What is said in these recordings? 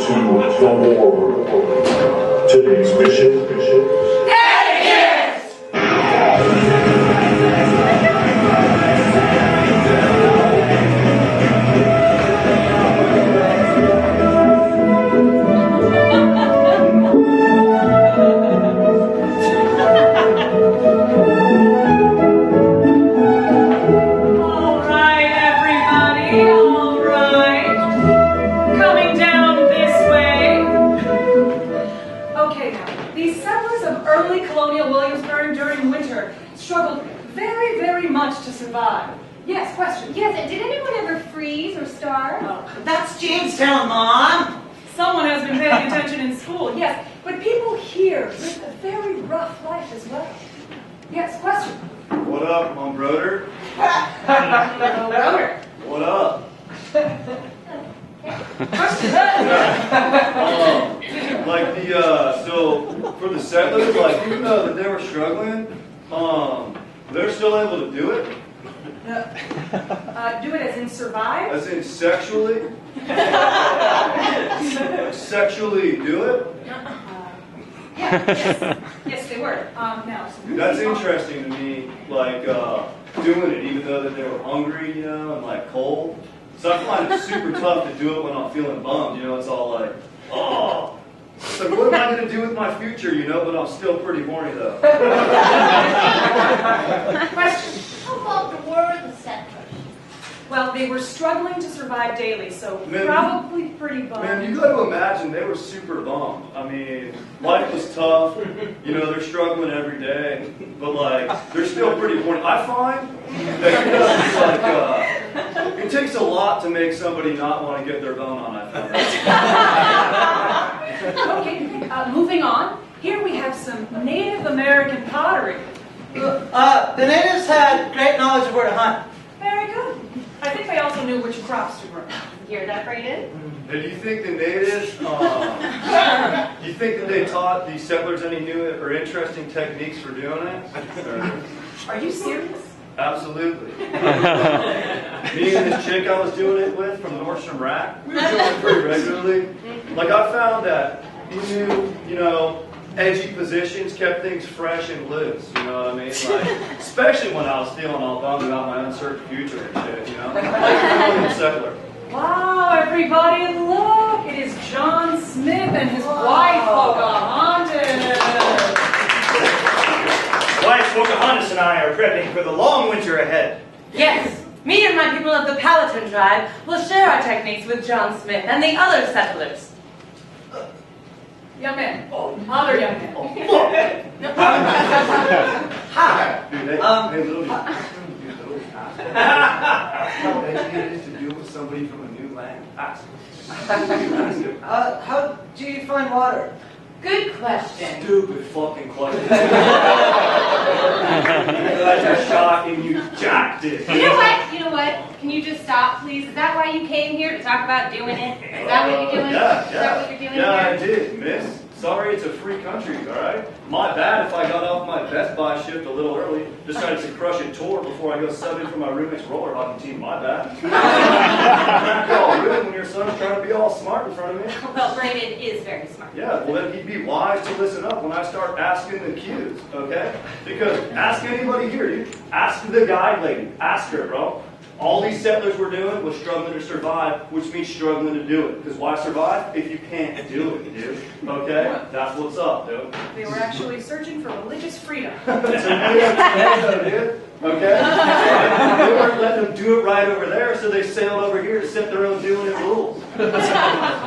to the war. Today's mission. Etiquette! Struggled very, very much to survive. Yes, question. Yes, and did anyone ever freeze or starve? Oh, that's Jamestown, Mom! Someone has been paying attention in school, yes. But people here live a very rough life as well. Yes, question. What up, Mom Broder? Hello, Broder. What up? So for the settlers, like, even though that they were struggling, they're still able to do it. Do it as in survive? As in sexually? Sexually do it? Yes, they were. Now, so that's interesting to me, like, doing it even though that they were hungry, you know, and like cold. So I find it super tough to do it when I'm feeling bummed, you know, it's all like, oh. So what am I going to do with my future, you know, but I'm still pretty horny though. Question. How about the word the settlers? Well, they were struggling to survive daily, so probably pretty bummed. Man, you got to imagine they were super bummed. I mean, life was tough. You know, they're struggling every day, but like they're still pretty horny. I find that, you know, it's like it takes a lot to make somebody not want to get their bone on. I find. Okay, moving on. Here we have some Native American pottery. The natives had great knowledge of where to hunt. Very good. I think they also knew which crops to grow. Hear that, Brayden? And do you think the natives, do you think that they taught these settlers any new or interesting techniques for doing it? Are you serious? Absolutely. Me and this chick I was doing it with from Nordstrom Rack, we were doing it pretty regularly. Like I found that he knew, you know, edgy positions kept things fresh and loose, you know what I mean? Like, especially when I was feeling all bummed about my uncertain future and shit, you know? Like a settler. Wow, everybody look! It is John Smith and his wife, Pocahontas. Wife Pocahontas and I are prepping for the long winter ahead. Yes, me and my people of the Powhatan tribe will share our techniques with John Smith and the other settlers. Young man. Other young man. Hi. Hey, little how educated is to deal with somebody from a new land? How do you find water? Good question. Stupid fucking question. I shot and you jacked it. You know what? You know what? Can you just stop, please? Is that why you came here, to talk about doing it? Is that what you're doing? Yeah. Is that what you're doing Yeah, here? I did, miss. Sorry, it's a free country, all right? My bad if I got off my Best Buy shift a little early, decided to crush a tour before I go subbing for my roommate's roller hockey team. My bad. You're all good when your son's trying to be all smart in front of me. Well, Brandon is very smart. Yeah, well then he'd be wise to listen up when I start asking the cues, okay? Because ask anybody here, dude. Ask the guide lady. Ask her, bro. All these settlers were doing was struggling to survive, which means struggling to do it. Because why survive if you can't do it, dude? Okay? That's what's up, dude. They were actually searching for religious freedom. It's a new dude. Okay? They weren't letting them do it right over there, so they sailed over here to set their own doing it rules.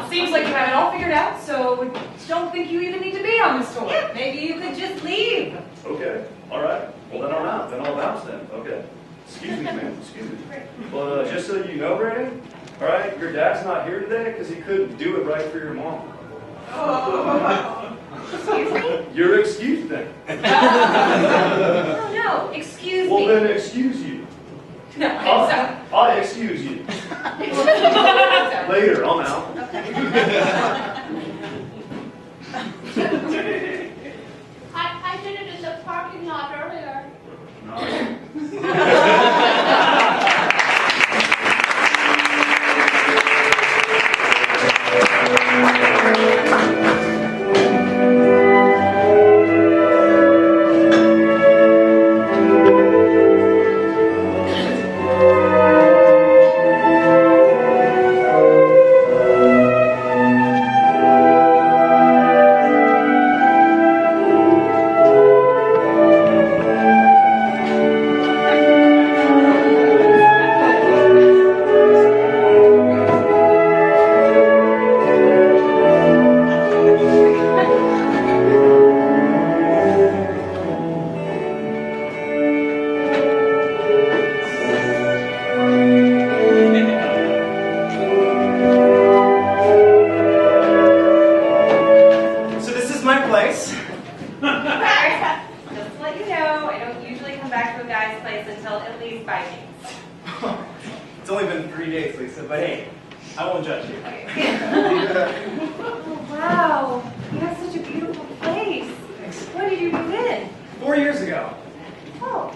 Seems like you have it all figured out, so don't think you even need to be on this tour. Maybe you could just leave. Okay. All right. Well, then I'm out. Then I'll bounce then. Okay. Excuse me, man. Excuse me. But just so you know, Brandon, all right, your dad's not here today because he couldn't do it right for your mom. Excuse me? You're excused then. Oh, no. Excuse Well, me. then excuse you. No, I'm sorry. I excuse you. Later, I'm out. I did it in the parking lot earlier. No. back to a guy's place until at least 5 days. It's only been 3 days, Lisa, but hey, I won't judge you. Oh, wow. You have such a beautiful place. When did you move in? 4 years ago. Oh.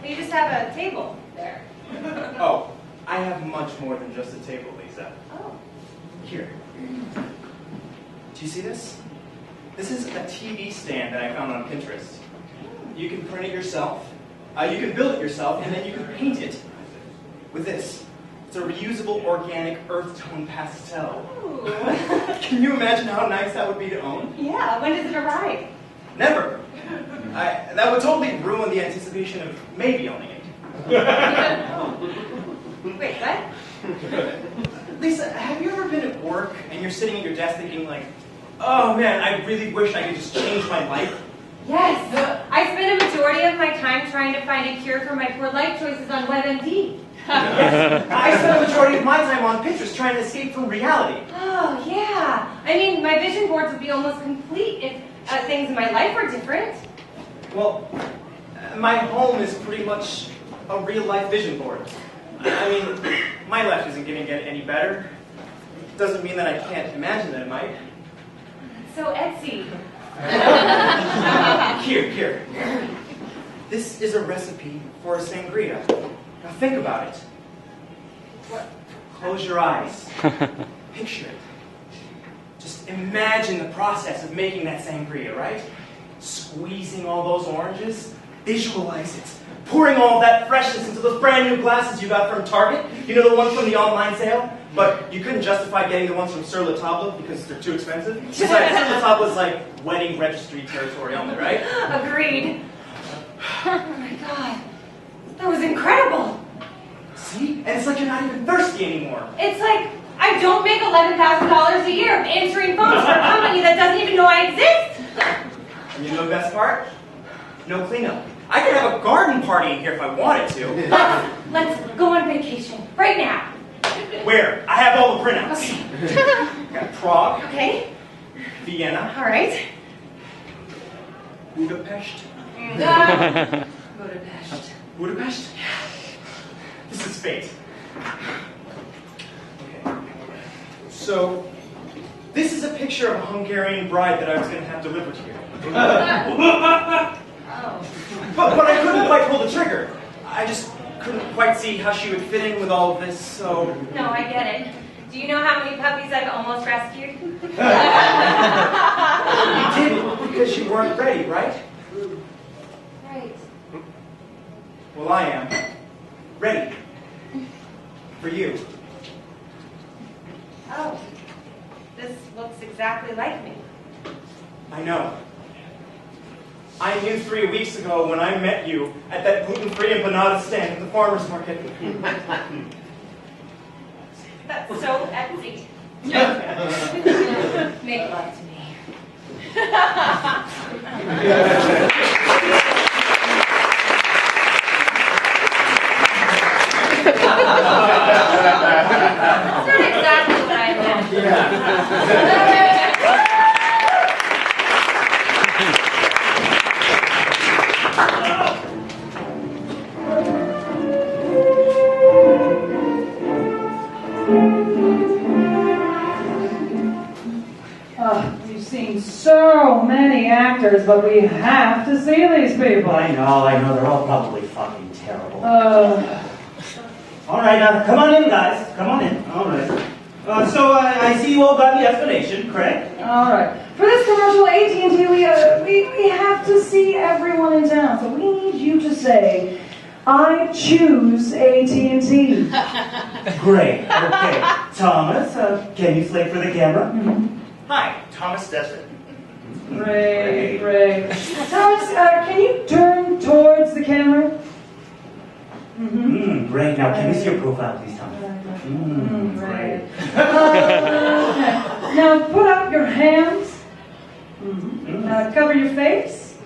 You just have a table there. Oh, I have much more than just a table, Lisa. Oh. Here. Do you see this? This is a TV stand that I found on Pinterest. You can print it yourself, you can build it yourself, and then you can paint it with this. It's a reusable, organic, earth tone pastel. Ooh. Can you imagine how nice that would be to own? Yeah, when does it arrive? Never. That would totally ruin the anticipation of maybe owning it. Wait, what? Lisa, have you ever been at work and you're sitting at your desk thinking like, oh man, I really wish I could just change my life? Yes. I spend a majority of my time trying to find a cure for my poor life choices on WebMD. Yes. I spend a majority of my time on Pinterest trying to escape from reality. Oh, yeah. I mean, my vision boards would be almost complete if things in my life were different. Well, my home is pretty much a real-life vision board. I mean, my life isn't going to get any better. Doesn't mean that I can't imagine that it might. So Etsy. Here. This is a recipe for a sangria. Now think about it. What? Close your eyes. Picture it. Just imagine the process of making that sangria, right? Squeezing all those oranges. Visualize it. Pouring all that freshness into those brand new glasses you got from Target. You know, the ones from the online sale? But you couldn't justify getting the ones from Sur La Table because they're too expensive. Besides, Sur La Table is like wedding registry territory only, right? Agreed. Oh my god. That was incredible. See? And it's like you're not even thirsty anymore. It's like I don't make $11,000 a year answering phones for a company that doesn't even know I exist. And you know the best part? No cleanup. I could have a garden party in here if I wanted to. Let's go on vacation right now. Where? I have all the printouts. Okay. Got Prague, Okay. Vienna, All right. Budapest. Budapest. Budapest? This is fate. Okay. So, this is a picture of a Hungarian bride that I was going to have delivered here. Oh. But I couldn't quite pull the trigger. I just couldn't quite see how she would fit in with all of this, so... No, I get it. Do you know how many puppies I've almost rescued? You didn't, because you weren't ready, right? Right. Well, I am. Ready. For you. Oh. This looks exactly like me. I know. I knew 3 weeks ago when I met you at that gluten-free empanada stand at the farmer's market. That's so Etsy. Make love to me. That's not exactly what I meant. Yeah. We've seen so many actors, but we have to see these people. I know, they're all probably fucking terrible. All right, come on in, guys. Come on in. All right. So I see you all got the explanation, correct? All right. For this commercial, AT&T, we have to see everyone in town. So we need you to say, I choose AT&T. Great. Okay. Thomas, can you slate for the camera? Mm-hmm. Hi, Thomas Desmond. Great. Thomas, can you turn towards the camera? Mm-hmm. Great. Now, can we see your profile, please, Thomas? Great. Now, put up your hands. Cover your face.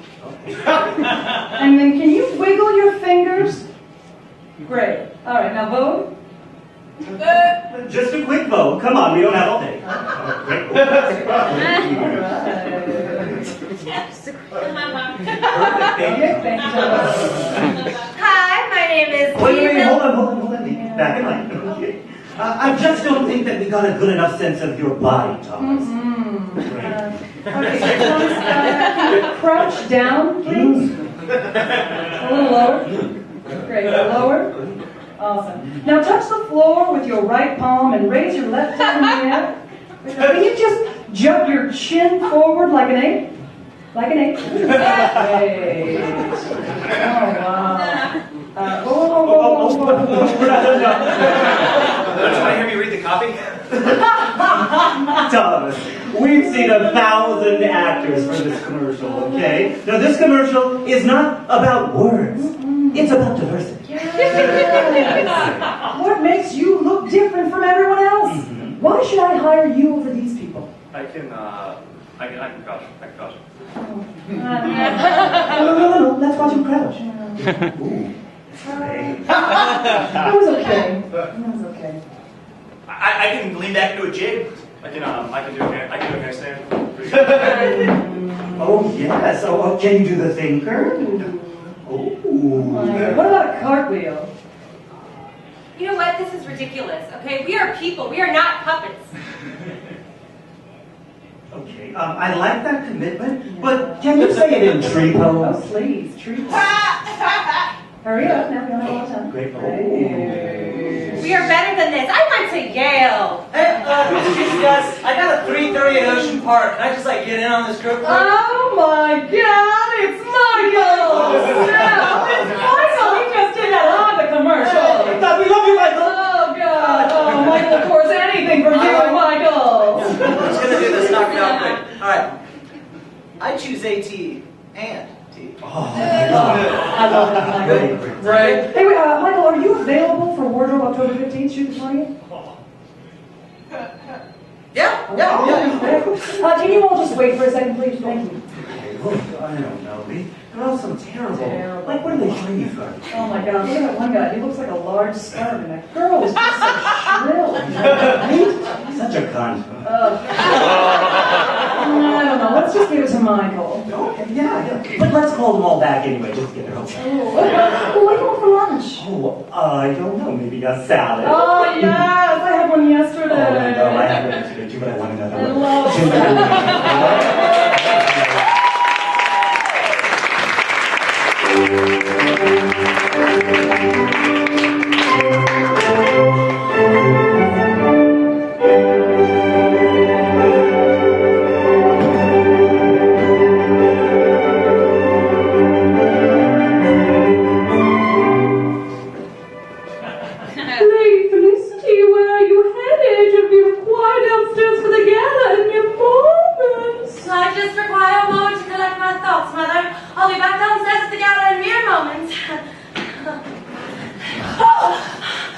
And then can you wiggle your fingers? Great. All right, now vote. Just a quick vote. Come on, we don't have all day. Thank you so much. Hi, my name is Wait, Nieva. hold on. Back in line. Okay. I just don't think that we got a good enough sense of your body, Thomas. Okay, so Thomas, can you crouch down, please? A little lower. Great, lower. Awesome. Now touch the floor with your right palm and raise your left hand in the air. Can you just jut your chin forward like an ape? Like an ape. Great. Oh, wow. Don't you want to hear me read the copy? Thomas, we've seen 1,000 actors for this commercial, okay? Now, this commercial is not about words. It's about diversity. Yes. What makes you look different from everyone else? Why should I hire you over these people? I can crouch. No. Let's watch him crouch. Ooh. That was okay. That was okay. I can lean back into a jig. I can do a handstand. Oh, yes. Oh, can you do the thinker? Oh. What about a cartwheel? You know what? This is ridiculous, okay? We are people. We are not puppets. Okay, I like that commitment, but can you say it in tree pose? Oh, please, tree pose. Hurry up, now we don't have a lot of time. Great. We are better than this. I went to Yale. Hey, excuse me guys, I got a 3:30 at Ocean Park. Can I just get in on this group? Oh my God, it's Michael! Yeah, it's Michael! He just did that on the commercial. We love you, Michael! Oh God! Oh, Michael, of course, anything for you, Michael! I'm just gonna do this, knock it out quick. Alright. I choose AT and T. Oh, my God. I love it, Michael. Right. Hey, wait, Michael, are you available for Wardrobe October 15th, shoot the 20th? Yeah. Can you all just wait for a second, please? Thank you. Okay, look, I don't know. They're all so terrible. Like, what are they shooting for? Oh my God, look at that one guy. He looks like a large sperm, and that girl is just so shrill. Right? Such a cunt. I don't know. Let's just give it to Michael. Okay, yeah. But let's call them all back anyway, just to get their hopes up. What do you want for lunch? Oh, I don't know. Maybe a salad. Oh, yes. I had one yesterday. Oh, I know. I had one yesterday too, but I want another one. I love salad.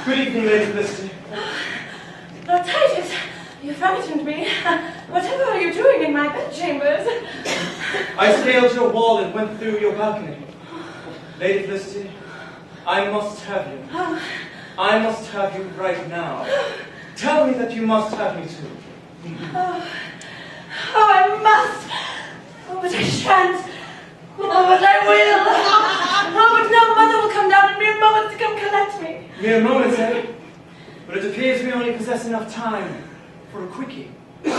Good evening, Lady Felicity. Titus, you frightened me. Whatever are you doing in my bedchambers? I scaled your wall and went through your balcony. Lady Felicity, I must have you. I must have you right now. Tell me that you must have me too. I must. Oh, but I shan't. Oh, but I will. Oh, but no, Mother will come down in mere moments to come collect me. Mere moments, eh? But it appears we only possess enough time for a quickie. Then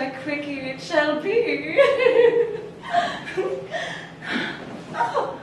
a quickie it shall be. Oh.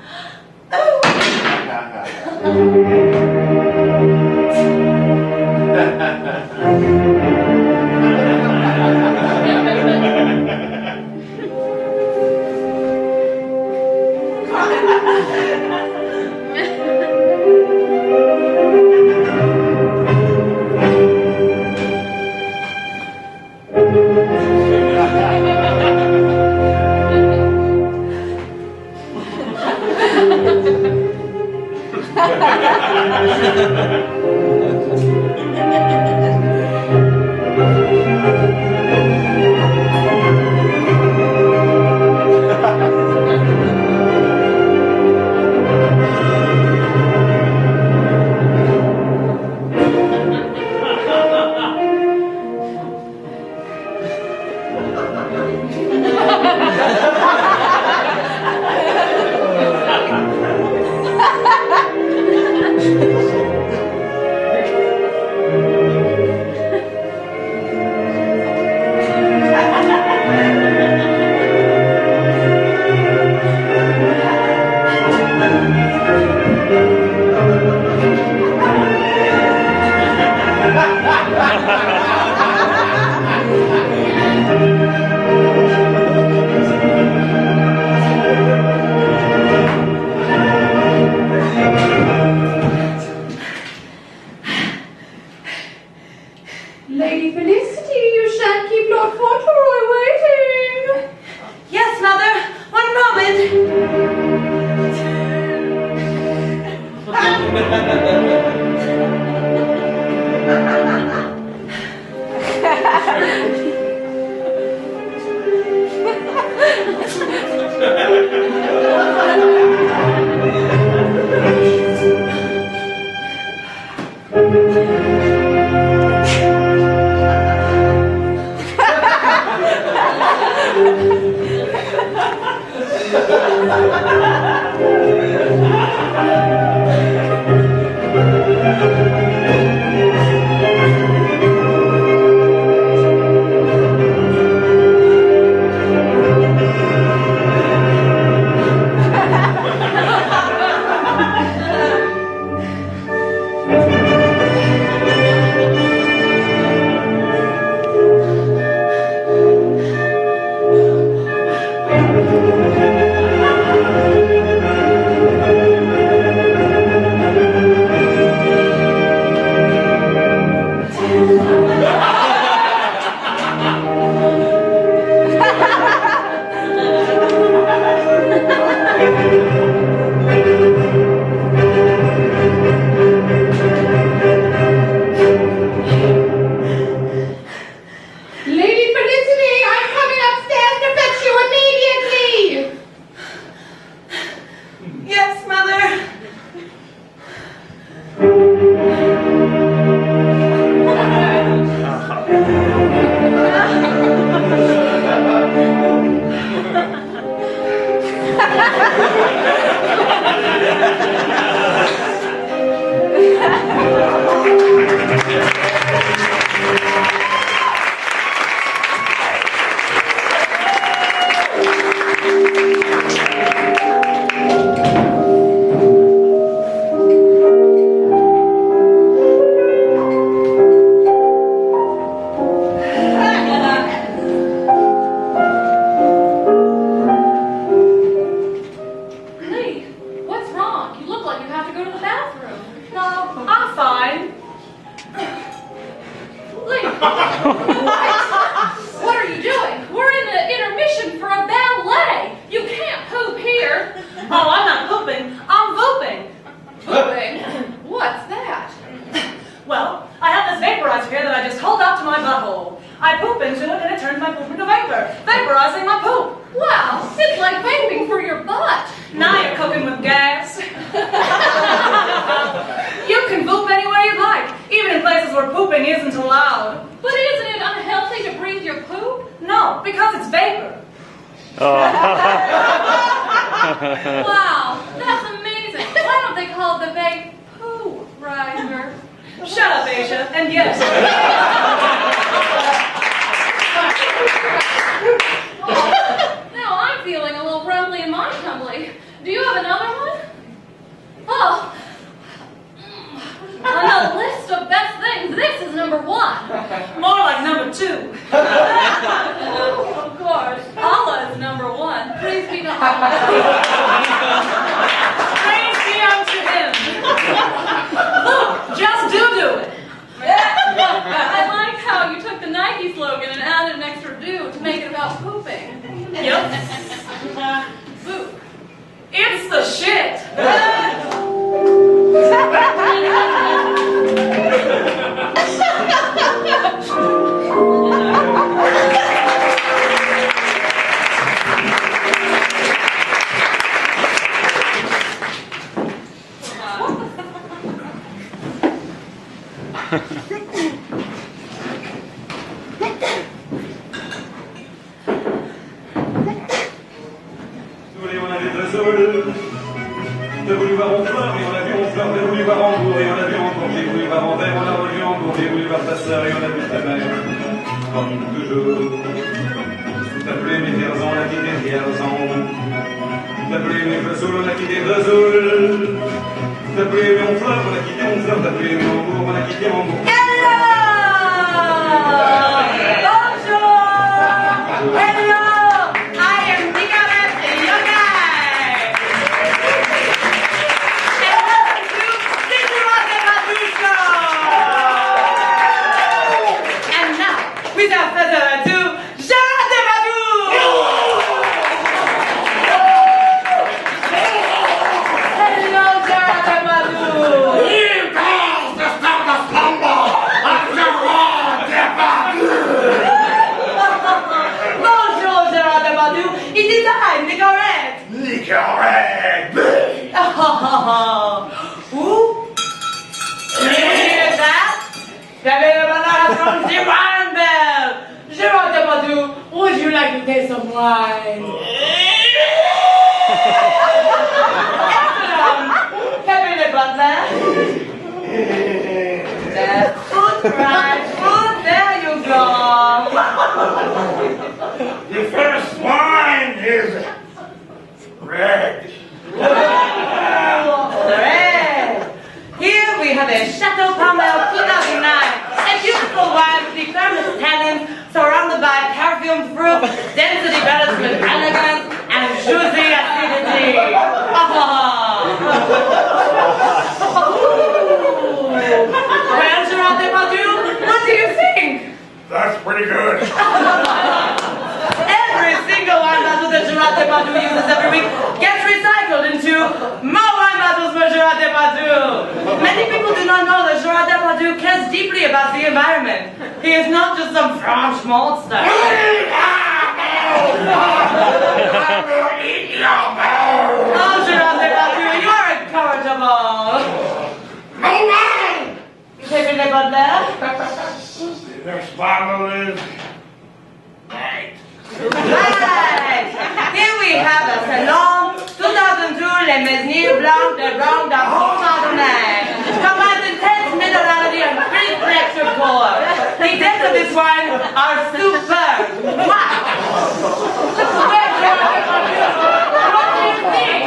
What are you doing? We're in the intermission for a ballet. You can't poop here. Oh, I'm not pooping. I'm vooping. Vooping? What's that? Well, I have this vaporizer here that I just hold up to my butthole. I poop into it and it turns my poop into vapor, vaporizing my poop. Wow, it's like vaping for your butt. Now you're cooking with gas. You can poop anywhere you like, even in places where pooping isn't allowed. But isn't it unhealthy to breathe your poop? No, because it's vapor. Wow, that's amazing. Why don't they call it the vaporizer? Shut up, Aysha, and yes. Now I'm feeling a little rumbly in my tumbly. Do you have another one? Oh, on the list of best things, this is number one. More like number two. Of course, Allah is number one. Praise be to Allah. Praise be unto him. Look, just do it. I like how you took the Nike slogan and added an extra do to make it about pooping. Yep. Poop. It's the shit. J'ai voulu voir en fleurs, et on l'a vu en fleurs, j'ai voulu voir en bourg, et on l'a vu en bourg, j'ai voulu voir en verre, on l'a revu en bourg, j'ai voulu voir ta sœur, et on a vu ta mère, comme toujours. Tout appelé mes versants, on a quitté versants. Tout appelé mes vesoul, on a quitté vesoul. Tout appelé mes fleurs, on a quitté mon fleur, tout appelé mes bourg, on a quitté mon bourg. Bonjour. Hello. I am without further ado, hello, Jarademadou. Who? You hear that? From the wine bell. Gerard Depardieu, would you like to taste some wine? Pepe Le Butler. That's good, right? Good, there you go. The first wine is red. Red. Here we have a Chateau Palmer 2009. A beautiful wine with the firmest tannins, surrounded by perfumed fruit, density balanced with elegance, and juicy acidity. Well, Gerard Depardieu, what do you think? That's pretty good. Every single wine bottle that Gerard Depardieu uses every week gets recycled into more wine bottles for Gerard Depardieu. Many people do not know that Gerard Depardieu cares deeply about the environment. He is not just some French maltster. I will eat your mouth. Oh, Gerard Depardieu, you are incorrigible. No wine. Pepe Le Butler. The next bottle is right. Right. Here we have a Shalom 2002 Le Mesnil Blanc de Randolph Chardonnay. Combines intense minerality and crisp texture core. The tastes of this wine are superb. Wow. What do you think?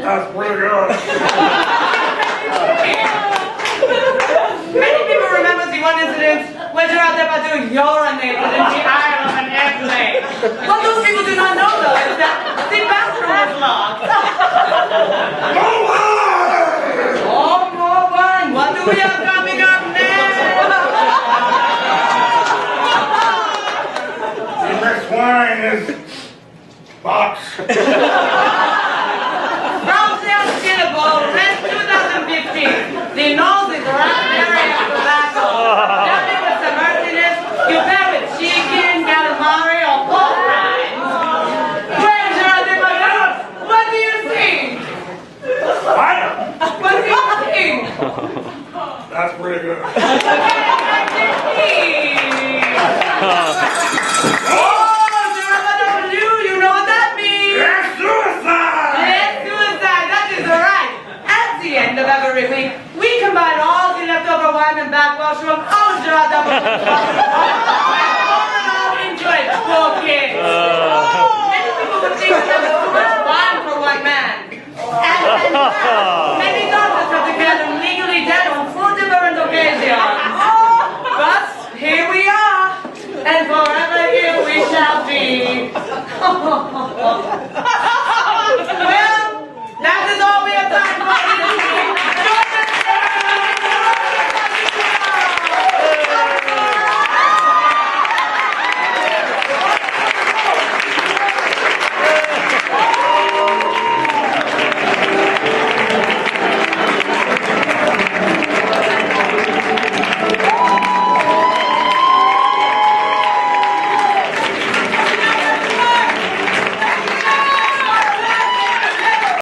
That's pretty good. Many people remember the one incident where Gerard Depardieu urinated in the aisle of an airplane. What those people do not know, though, is that the bathroom was locked. More wine. Oh, more wine. What do we have coming up next? The next wine is box. From the Unskillable, Red 2015. The nose is raspberry and tobacco. Nothing with some earthiness. You pair with chicken, calamari, or pork rinds. Well, Gerard Depardieu, what do you think? What? What do you think? That's pretty good. Oh, Gerard Depardieu, you know what that means? That's suicide. Yes, suicide, that is right. At the end of every week, we combine all the leftover wine and backwash from all Gerard Depardieu and pour it all into a bouquet. Many people would think that was too much wine for one man. And many doctors have declared him legally dead on 4 different occasions. But here we are, and forever here we shall be. Well, that is all we have time for.